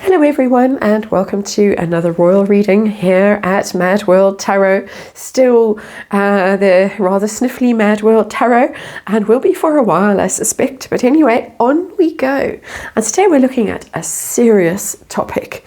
Hello everyone, and welcome to another royal reading here at Mad World Tarot. Still the rather sniffly Mad World Tarot, and will be for a while I suspect. But anyway, on we go. And today we're looking at a serious topic.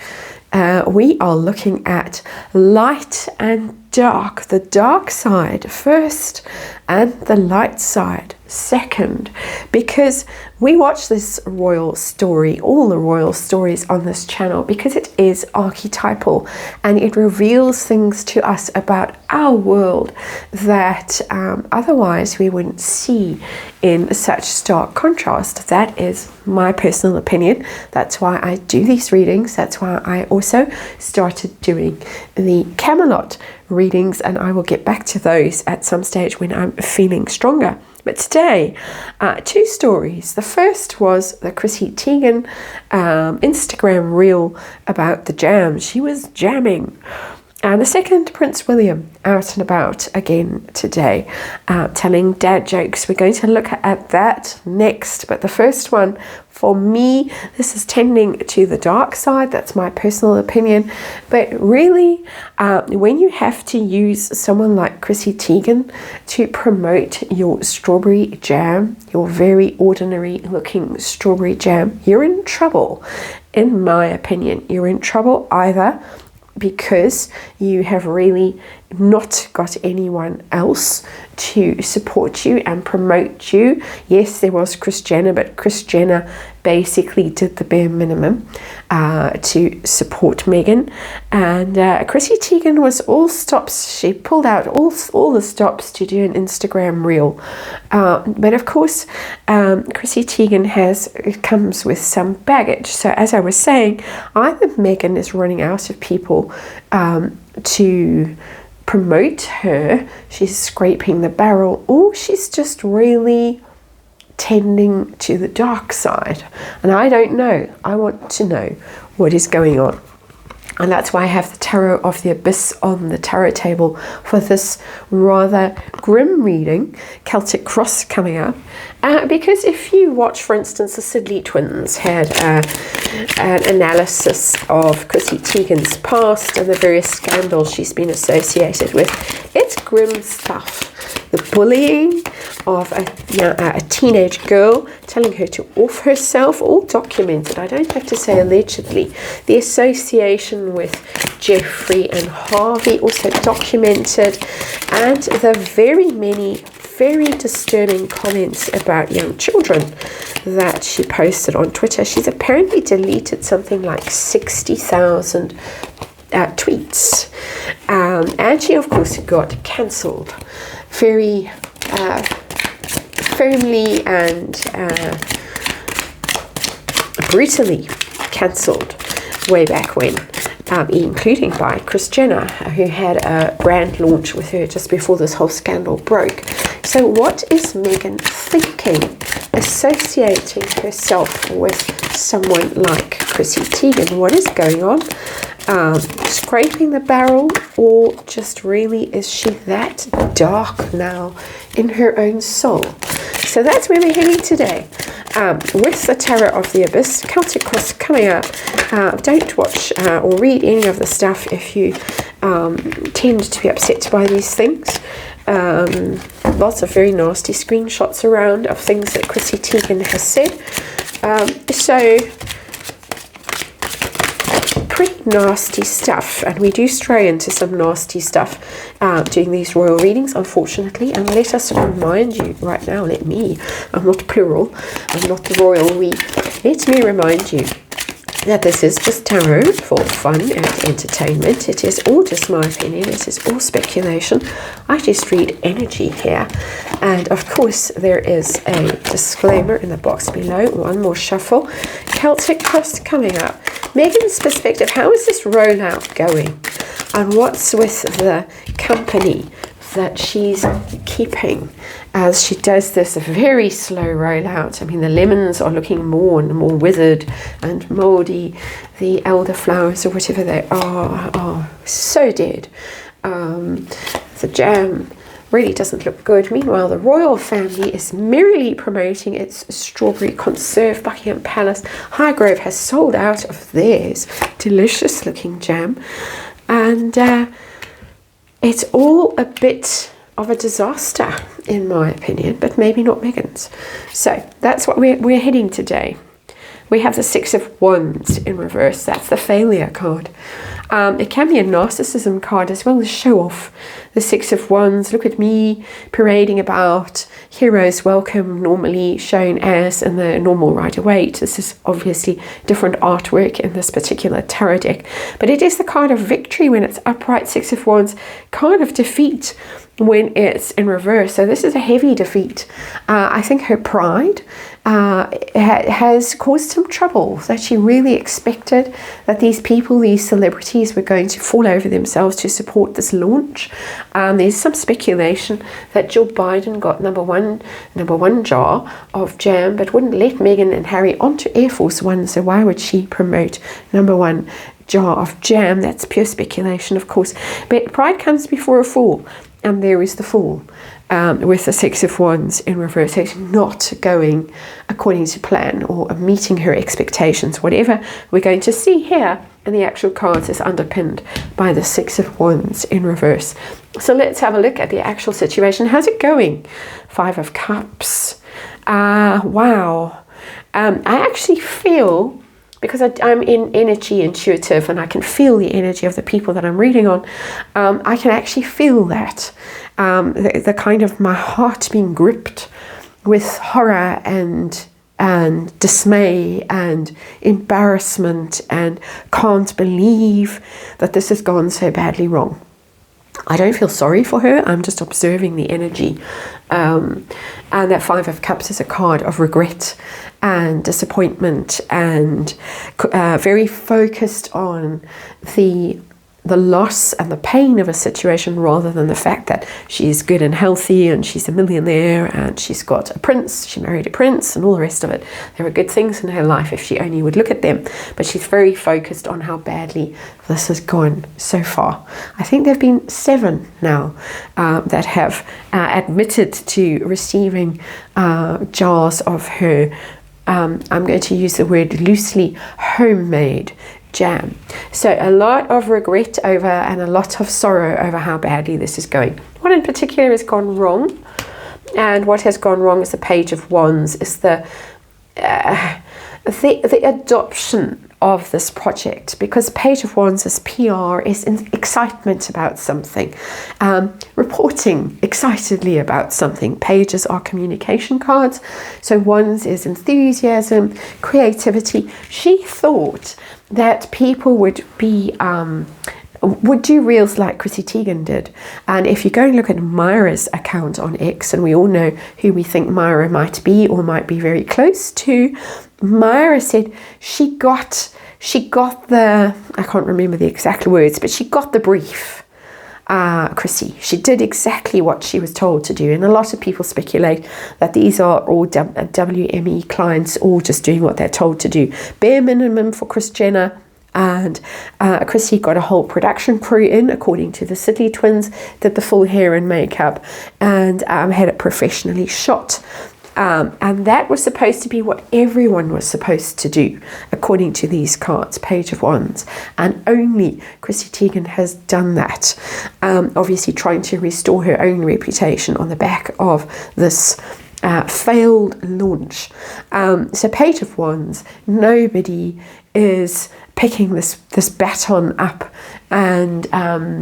We are looking at light and dark, the dark side first and the light side second, because we watch this royal story, all the royal stories on this channel, because it is archetypal and it reveals things to us about our world that otherwise we wouldn't see in such stark contrast. That is my personal opinion. That's why I do these readings. That's why I also started doing the Camelot readings, and I will get back to those at some stage when I'm feeling stronger. But today, two stories. The first was the Chrissy Teigen Instagram reel about the jam. She was jamming. And the second, Prince William, out and about again today, telling dad jokes. We're going to look at that next. But the first one, for me, this is tending to the dark side. That's my personal opinion. But really, when you have to use someone like Chrissy Teigen to promote your strawberry jam, your very ordinary looking strawberry jam, you're in trouble. In my opinion, you're in trouble either because you have really not got anyone else to support you and promote you. Yes, there was Kris Jenner, but Kris Jenner basically did the bare minimum to support Meghan, and Chrissy Teigen was all stops. She pulled out all the stops to do an Instagram reel, but of course Chrissy Teigen comes with some baggage. So as I was saying, either Meghan is running out of people to promote her, she's scraping the barrel, or she's just really tending to the dark side. And I don't know. I want to know what is going on. And that's why I have the Tarot of the Abyss on the tarot table for this rather grim reading, Celtic Cross coming up. Because if you watch, for instance, the Sidley twins had an analysis of Chrissy Teigen's past and the various scandals she's been associated with, it's grim stuff. The bullying of a teenage girl, telling her to off herself, all documented. I don't have to say allegedly. The association with Jeffrey and Harvey, also documented. And the very many very disturbing comments about young children that she posted on Twitter. She's apparently deleted something like 60,000 tweets. And she, of course, got cancelled very firmly and brutally cancelled way back when, including by Kris Jenner, who had a brand launch with her just before this whole scandal broke. So what is Meghan thinking, associating herself with someone like Chrissy Teigen? What is going on? Scraping the barrel, or just really is she that dark now in her own soul? So that's where we're heading today with the Tarot of the Abyss, Celtic Cross coming up. Don't watch or read any of the stuff if you tend to be upset by these things. Lots of very nasty screenshots around of things that Chrissy Teigen has said. So pretty nasty stuff, and we do stray into some nasty stuff doing these royal readings, unfortunately. And let us remind you right now, I'm not plural, I'm not the royal we, let me remind you that this is just tarot for fun and entertainment. It is all just my opinion. It is all speculation. I just read energy here. And of course, there is a disclaimer in the box below. One more shuffle. Celtic Cross coming up. Meghan's perspective. How is this rollout going? And what's with the company that she's keeping as she does this very slow rollout? I mean, the lemons are looking more and more withered and moldy. The elderflowers, or whatever they are so dead. The jam Really doesn't look good. Meanwhile, the royal family is merrily promoting its strawberry conserve. Buckingham Palace, Highgrove has sold out of theirs. Delicious looking jam. And it's all a bit of a disaster, in my opinion, but maybe not Meghan's. So that's what we're heading today. We have the Six of Wands in reverse. That's the failure card. It can be a narcissism card as well, the show off. The Six of Wands, look at me parading about, heroes welcome, normally shown as in the normal Rider-Waite. This is obviously different artwork in this particular tarot deck, but it is the card of victory when it's upright. Six of Wands, card of defeat when it's in reverse. So this is a heavy defeat. I think her pride has caused some trouble, that she really expected that these people, these celebrities, were going to fall over themselves to support this launch. There's some speculation that Jill Biden got number one jar of jam, but wouldn't let Meghan and Harry onto Air Force One. So why would she promote number one jar of jam? That's pure speculation, of course. But pride comes before a fall, and there is the fall. With the Six of Wands in reverse. It's not going according to plan or meeting her expectations. Whatever we're going to see here in the actual cards is underpinned by the Six of Wands in reverse. So let's have a look at the actual situation. How's it going? Five of Cups. Wow. I actually feel, because I'm in energy intuitive and I can feel the energy of the people that I'm reading on, I can actually feel that. The kind of my heart being gripped with horror and dismay and embarrassment and can't believe that this has gone so badly wrong. I don't feel sorry for her. I'm just observing the energy. And that Five of Cups is a card of regret and disappointment and very focused on the loss and the pain of a situation rather than the fact that she's good and healthy and she's a millionaire and she's got a prince, she married a prince and all the rest of it. There are good things in her life if she only would look at them, but she's very focused on how badly this has gone so far. I think there have been 7 now that have admitted to receiving jars of her, I'm going to use the word loosely, homemade jam. So a lot of regret over and a lot of sorrow over how badly this is going. What in particular has gone wrong? And what has gone wrong is the Page of Wands, is the adoption of this project, because Page of Wands is PR, is excitement about something, reporting excitedly about something. Pages are communication cards, so Wands is enthusiasm, creativity. She thought that people would do reels like Chrissy Teigen did. And if you go and look at Myra's account on X, and we all know who we think Myra might be or might be very close to, Myra said she got the, I can't remember the exact words, but she got the brief. Chrissy, she did exactly what she was told to do, and a lot of people speculate that these are all WME clients all just doing what they're told to do. Bare minimum for Kris Jenner, and Chrissy got a whole production crew in, according to the Sidley twins, did the full hair and makeup, and had it professionally shot. And that was supposed to be what everyone was supposed to do, according to these cards, Page of Wands. And only Chrissy Teigen has done that, obviously trying to restore her own reputation on the back of this failed launch. So Page of Wands, nobody is picking this baton up and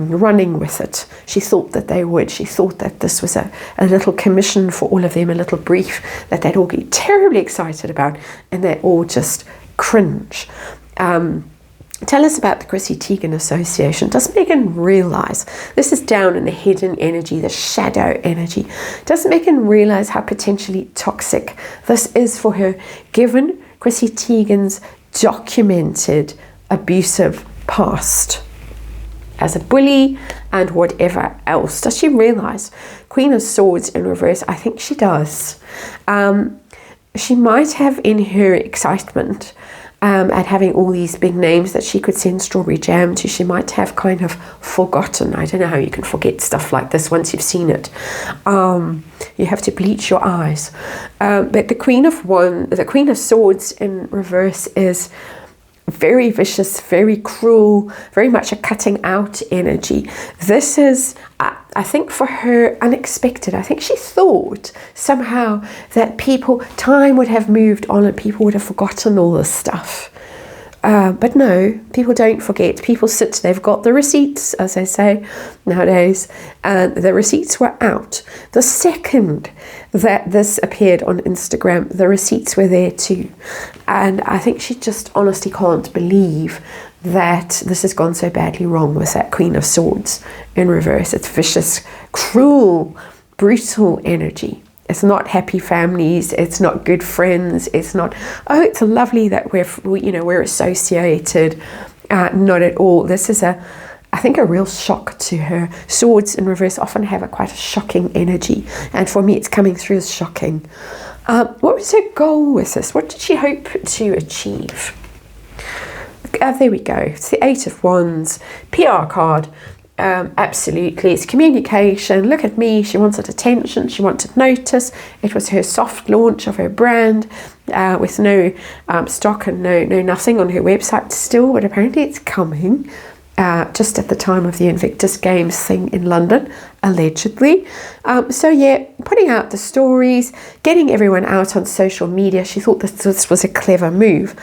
running with it. She thought that they would. She thought that this was a little commission for all of them, a little brief that they'd all get terribly excited about, and they all just cringe. Tell us about the Chrissy Teigen Association. Does Meghan realise, this is down in the hidden energy, the shadow energy, does Meghan realise how potentially toxic this is for her, given Chrissy Teigen's documented abusive past as a bully and whatever else? Does she realise? Queen of Swords in reverse, I think she does. She might have, in her excitement, and having all these big names that she could send strawberry jam to, she might have kind of forgotten. I don't know how you can forget stuff like this once you've seen it. You have to bleach your eyes. But the Queen of Swords in reverse is very vicious, very cruel, very much a cutting out energy. This is, I think for her, unexpected. I think she thought somehow that time would have moved on and people would have forgotten all this stuff. But no, people don't forget. People they've got the receipts, as they say nowadays, and the receipts were out. The second that this appeared on Instagram, the receipts were there too. And I think she just honestly can't believe that this has gone so badly wrong with that Queen of Swords in reverse. It's vicious, cruel, brutal energy. It's not happy families. It's not good friends. It's not, oh, it's lovely that we're associated. Not at all. This is I think a real shock to her. Swords in reverse often have quite a shocking energy. And for me, it's coming through as shocking. What was her goal with this? What did she hope to achieve? There we go. It's the Eight of Wands, PR card. Absolutely, it's communication. Look at me, she wanted attention, she wanted notice. It was her soft launch of her brand with no stock and no nothing on her website still, but apparently it's coming just at the time of the Invictus Games thing in London, allegedly. So yeah, putting out the stories, getting everyone out on social media. She thought this was a clever move.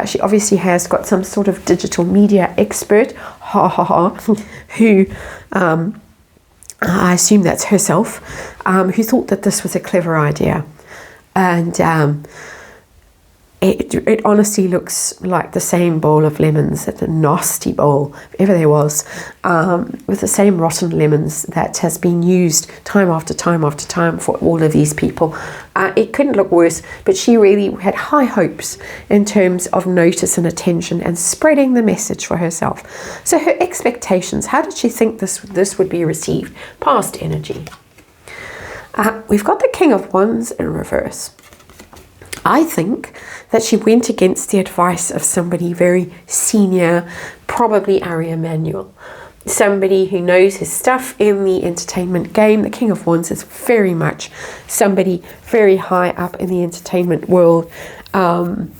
She obviously has got some sort of digital media expert, who I assume that's herself, who thought that this was a clever idea. And it honestly looks like the same bowl of lemons, a nasty bowl, if ever there was, with the same rotten lemons that has been used time after time after time for all of these people. It couldn't look worse, but she really had high hopes in terms of notice and attention and spreading the message for herself. So her expectations, how did she think this would be received? Past energy. We've got the King of Wands in reverse. I think that she went against the advice of somebody very senior, probably Ari Emanuel, somebody who knows his stuff in the entertainment game. The King of Wands is very much somebody very high up in the entertainment world. And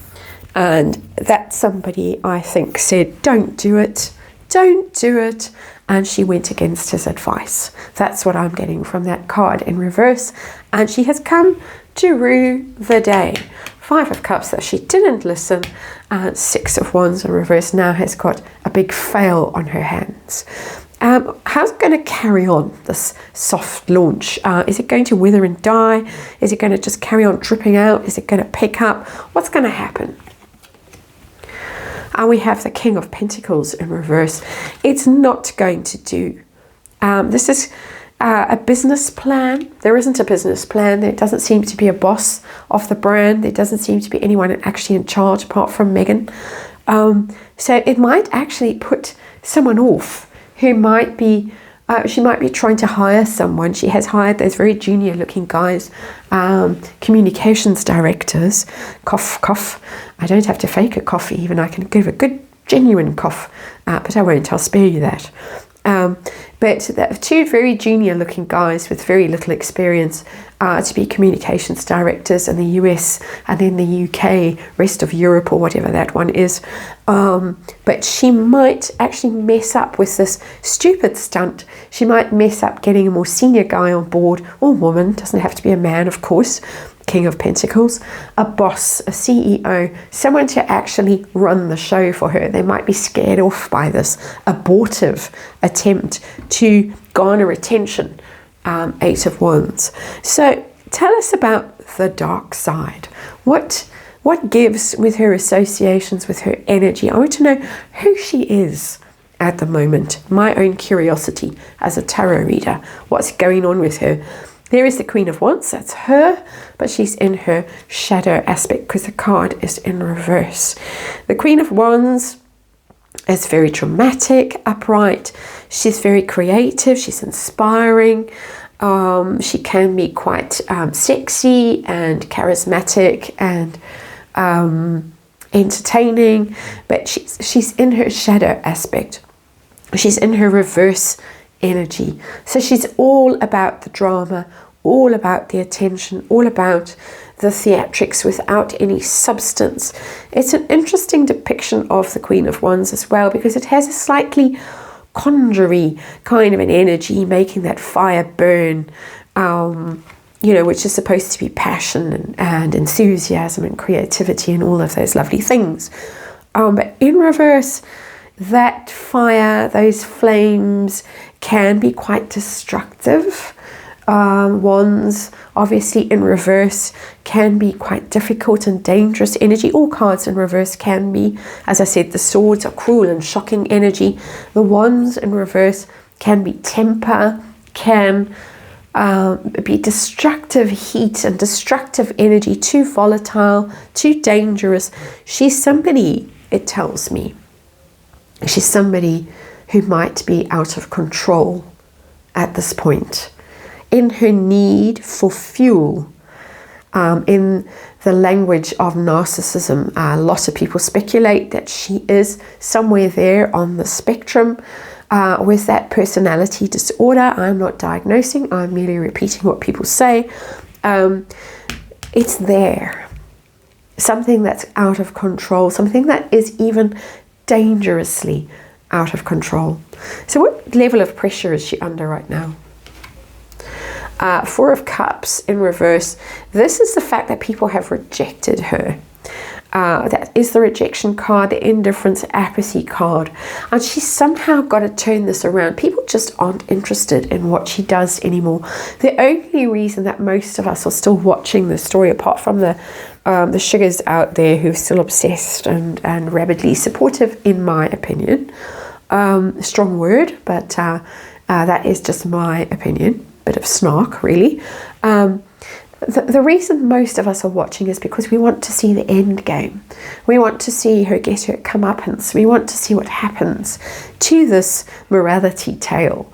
that somebody, I think, said, don't do it. Don't do it. And she went against his advice. That's what I'm getting from that card in reverse. And she has come to rue the day. Five of Cups that she didn't listen. Six of Wands in reverse now has got a big fail on her hands. How's it going to carry on, this soft launch? Is it going to wither and die? Is it going to just carry on dripping out? Is it going to pick up? What's going to happen? We have the King of Pentacles in reverse. It's not going to do. This is a business plan. There isn't a business plan. There doesn't seem to be a boss of the brand. There doesn't seem to be anyone actually in charge apart from Megan. So it might actually put someone off who might be, she might be trying to hire someone. She has hired those very junior looking guys, communications directors. Cough, cough. I don't have to fake a cough even. I can give a good genuine cough, but I won't. I'll spare you that. But two very junior looking guys with very little experience to be communications directors in the US and in the UK, rest of Europe or whatever that one is. But she might actually mess up with this stupid stunt. She might mess up getting a more senior guy on board, or woman, doesn't have to be a man, of course. King of Pentacles, a boss, a CEO, someone to actually run the show for her. They might be scared off by this abortive attempt to garner attention. Eight of Wands. So tell us about the dark side. What gives with her associations, with her energy? I want to know who she is at the moment. My own curiosity as a tarot reader. What's going on with her? There is the Queen of Wands, that's her, but she's in her shadow aspect because the card is in reverse. The Queen of Wands is very dramatic, upright. She's very creative, she's inspiring. She can be quite sexy and charismatic and entertaining, but she's in her shadow aspect. She's in her reverse energy. So she's all about the drama, all about the attention, all about the theatrics without any substance. It's an interesting depiction of the Queen of Wands as well, because it has a slightly conjury kind of an energy, making that fire burn, which is supposed to be passion and enthusiasm and creativity and all of those lovely things. But in reverse, that fire, those flames can be quite destructive. Wands, obviously in reverse, can be quite difficult and dangerous energy. All cards in reverse can be. As I said, the swords are cruel and shocking energy. The wands in reverse can be temper, can be destructive heat and destructive energy, too volatile, too dangerous. She's somebody, it tells me, she's somebody who might be out of control at this point in her need for fuel. In the language of narcissism, a lot of people speculate that she is somewhere there on the spectrum with that personality disorder. I'm not diagnosing, I'm merely repeating what people say. It's there. Something that's out of control, something that is even dangerously out of control. So what level of pressure is she under right now? Four of Cups in reverse. This is the fact that people have rejected her. That is the rejection card, the indifference, apathy card. And she's somehow got to turn this around. People just aren't interested in what she does anymore. The only reason that most of us are still watching the story, apart from the sugars out there who are still obsessed and rabidly supportive, in my opinion. Strong word, but that is just my opinion. Bit of snark, really. The reason most of us are watching is because we want to see the end game. We want to see her get her comeuppance. We want to see what happens to this morality tale.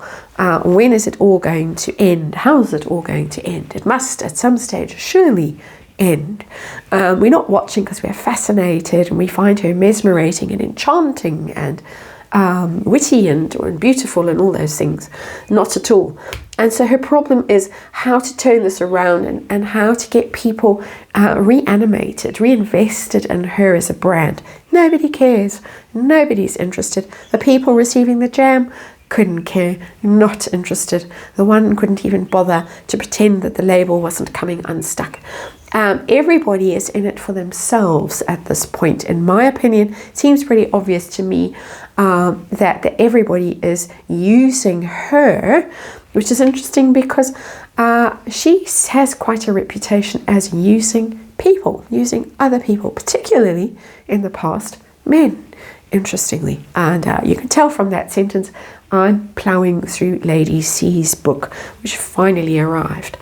When is it all going to end? How is it all going to end? It must, at some stage, surely end. We're not watching because we're fascinated and we find her mesmerizing and enchanting and witty and beautiful and all those things. Not at all. And so her problem is how to turn this around and how to get people reanimated, reinvested in her as a brand. Nobody cares. Nobody's interested. The people receiving the jam couldn't care, not interested. The one couldn't even bother to pretend that the label wasn't coming unstuck. Everybody is in it for themselves at this point. In my opinion, it seems pretty obvious to me that everybody is using her, which is interesting because she has quite a reputation as using people, using other people, particularly in the past, men, interestingly. And you can tell from that sentence, I'm ploughing through Lady C's book, which finally arrived.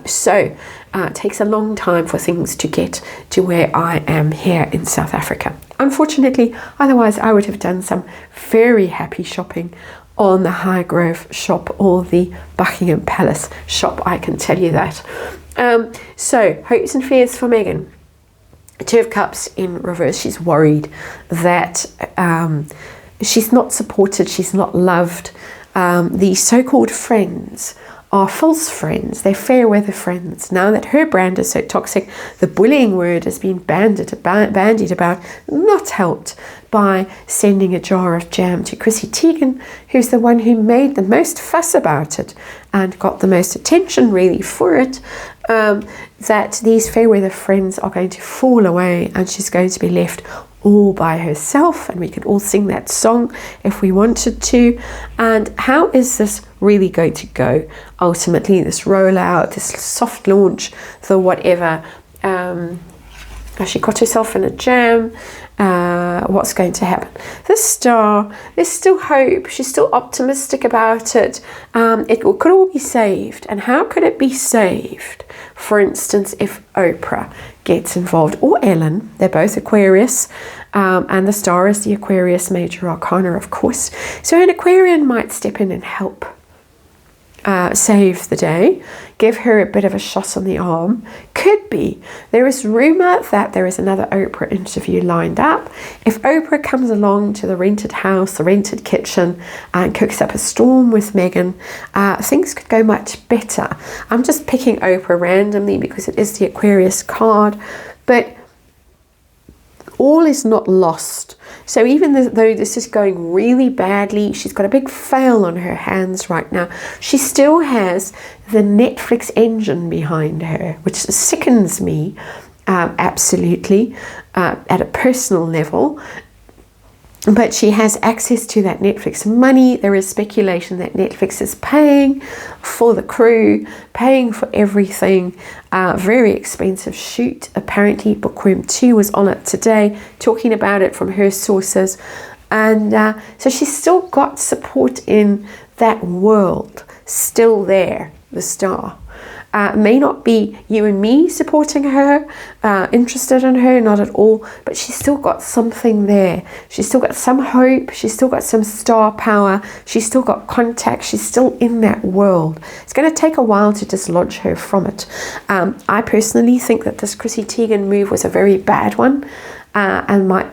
So it takes a long time for things to get to where I am here in South Africa. Unfortunately, otherwise I would have done some very happy shopping on the Highgrove shop or the Buckingham Palace shop, I can tell you that. So, hopes and fears for Meghan. Two of Cups in reverse. She's worried that she's not supported, she's not loved. The so-called friends are false friends. They're fair weather friends. Now that her brand is so toxic, the bullying word has been bandied about, not helped by sending a jar of jam to Chrissy Teigen, who's the one who made the most fuss about it and got the most attention really for it, that these fair weather friends are going to fall away and she's going to be left all by herself, and we could all sing that song if we wanted to. And how is this really going to go? Ultimately, this rollout, this soft launch, the whatever, she got herself in a jam, what's going to happen? This star, there's still hope, she's still optimistic about it. It could all be saved. And how could it be saved? For instance, if Oprah gets involved, or Ellen, they're both Aquarius, and the star is the Aquarius major arcana, of course. So an Aquarian might step in and help. save the day, give her a bit of a shot on the arm. Could be. There is rumour that there is another Oprah interview lined up. If Oprah comes along to the rented house, the rented kitchen, and cooks up a storm with Meghan, things could go much better. I'm just picking Oprah randomly because it is the Aquarius card, but all is not lost. So even though this is going really badly, she's got a big fail on her hands right now, she still has the Netflix engine behind her, which sickens me absolutely at a personal level. But she has access to that Netflix money. There is speculation that Netflix is paying for the crew, paying for everything. Very expensive shoot. Apparently Bookworm 2 was on it today, talking about it from her sources. And so she's still got support in that world, still there, the star. May not be you and me supporting her, interested in her, not at all, but she's still got something there. She's still got some hope, she's still got some star power, she's still got contact, she's still in that world. It's going to take a while to dislodge her from it. I personally think that this Chrissy Teigen move was a very bad one, and might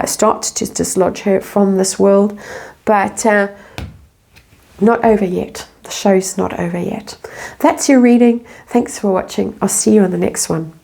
start to dislodge her from this world, but not over yet. The show's not over yet. That's your reading. Thanks for watching. I'll see you on the next one.